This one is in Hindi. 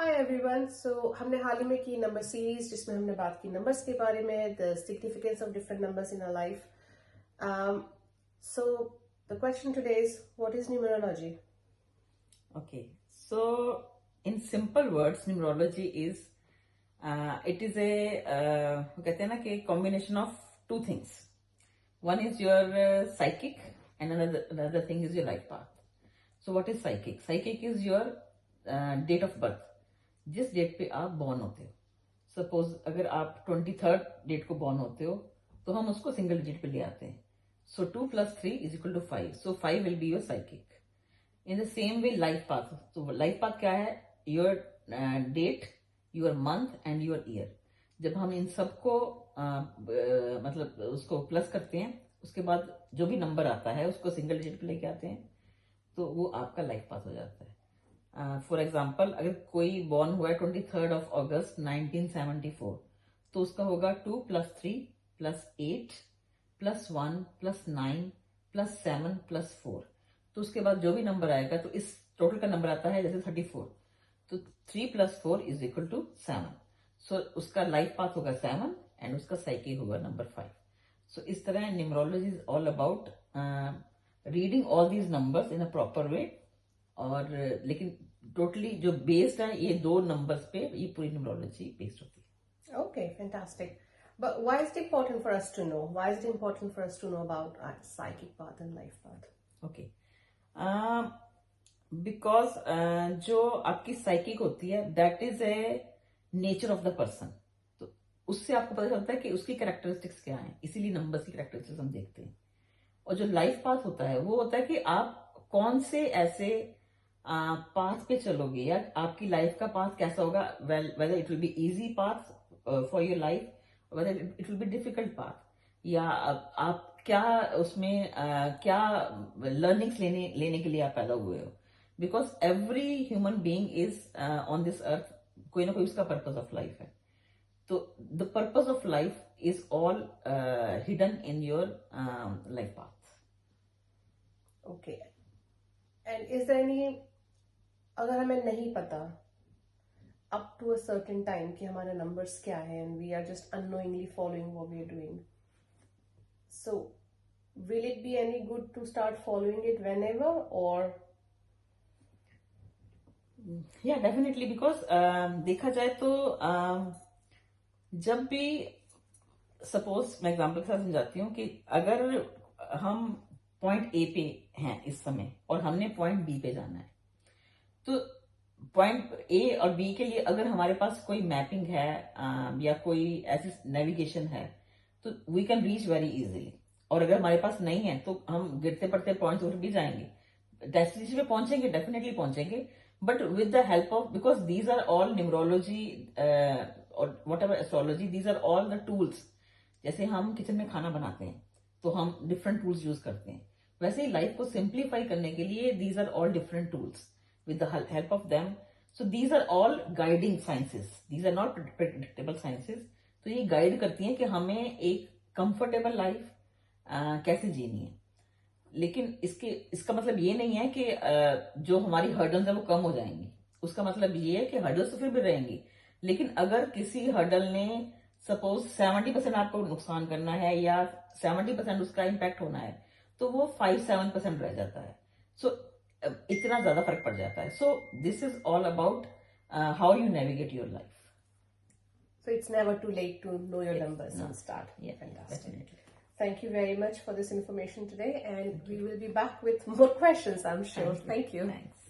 Hi everyone. सो हमने हाल ही में की नंबर सीरीज जिसमें हमने बात की नंबर्स के बारे में, the significance of different numbers in our life. So the question today is what is numerology? Okay, so in simple words, numerology is it is a कहते हैं ना कि combination of two things. One is your psychic, and another thing is your life path. So what is psychic? Psychic is your date of birth. जिस डेट पे आप बॉर्न होते हो. सपोज अगर आप 23rd डेट को बॉर्न होते हो तो हम उसको सिंगल डिजिट पे ले आते हैं. So 2 + 3 = 5. So 5 will be your psychic. In the same way life path. तो लाइफ पाथ क्या है? Your date, your month and your year. जब हम इन सबको मतलब उसको प्लस करते हैं, उसके बाद जो भी नंबर आता है उसको सिंगल डिजिट पे लेके आते हैं, तो वो आपका लाइफ पाथ हो जाता है. फॉर एग्जाम्पल, अगर कोई बॉर्न हुआ है 23rd of August 1974, तो उसका होगा 2 + 3 + 8 + 1 + 9 + 7 + 4. तो उसके बाद जो भी नंबर आएगा, तो इस टोटल का नंबर आता है जैसे 34, तो 3 + 4 = 7. सो उसका लाइफ पाथ होगा 7 एंड उसका साइकिल होगा नंबर 5. सो इस तरह numerology is all about reading all these numbers in a proper way. और लेकिन टोटली जो बेस्ड है ये दो नंबर्स पे, ये पूरी न्यूमरोलॉजी बेस्ड होती है. Okay, fantastic. But why is it important for us to know? Why is it important for us to know about our psychic path and life path? Okay, because जो आपकी साइकिक होती है that is a nature of the person. तो उससे आपको पता चलता है कि उसकी कैरेक्टरिस्टिक्स क्या हैं, इसीलिए नंबर्स की कैरेक्टरिस्टिक्स हम देखते हैं. और जो लाइफ पाथ होता है वो होता है कि आप कौन से ऐसे पाथ पे चलोगे, या आपकी लाइफ का पाथ कैसा होगा. Whether it will be easy path for your life, whether it will be difficult path, या आप क्या उसमें क्या लर्निंग्स लेने के लिए आप पैदा हुए हो. Because every human being is on this earth, कोई ना कोई उसका पर्पस ऑफ लाइफ है. तो the purpose of life is all hidden in your life path. Okay. And is there any, अगर हमें नहीं पता up to a certain time कि हमारे numbers क्या है and we are just unknowingly following what we are doing, so will it be any good to start following it whenever or? या डेफिनेटली, बिकॉज देखा जाए तो जब भी, सपोज मैं एग्जांपल के साथ समझाती हूँ कि अगर हम पॉइंट ए पे हैं इस समय और हमने पॉइंट बी पे जाना है, तो पॉइंट ए और बी के लिए अगर हमारे पास कोई मैपिंग है या कोई ऐसी नेविगेशन है, तो we can reach very easily. और अगर हमारे पास नहीं है तो हम गिरते पड़ते पॉइंट्स उठ भी जाएंगे, डेस्टिनेशन पे पहुंचेंगे, डेफिनेटली पहुंचेंगे, but with the help of, because these are all numerology और whatever astrology, these are all the tools. जैसे हम किचन में खाना बनाते हैं तो हम डिफरेंट टूल्स यूज करते हैं, वैसे ही लाइफ को सिंप्लीफाई करने के लिए these are all different tools with the help of them. So these are all guiding sciences. These are not predictable sciences. तो ये गाइड करती हैं कि हमें एक कंफर्टेबल लाइफ कैसे जीनी है. लेकिन इसका मतलब ये नहीं है कि जो हमारी हर्डल्स है वो कम हो जाएंगी. उसका मतलब ये है कि हर्डल्स तो फिर भी रहेंगी, लेकिन अगर किसी हर्डल ने सपोज 70% आपको नुकसान करना है या 70% उसका इम्पैक्ट होना है, तो वो 5-7% रह जाता है. सो इतना ज्यादा फर्क पड़ जाता है. So this is all about how you navigate your life. So it's never too late to know your numbers and start. Yeah, Fantastic. definitely. Thank you very much for this information today, and we will be back with more questions, I'm sure. Thank you. Thanks.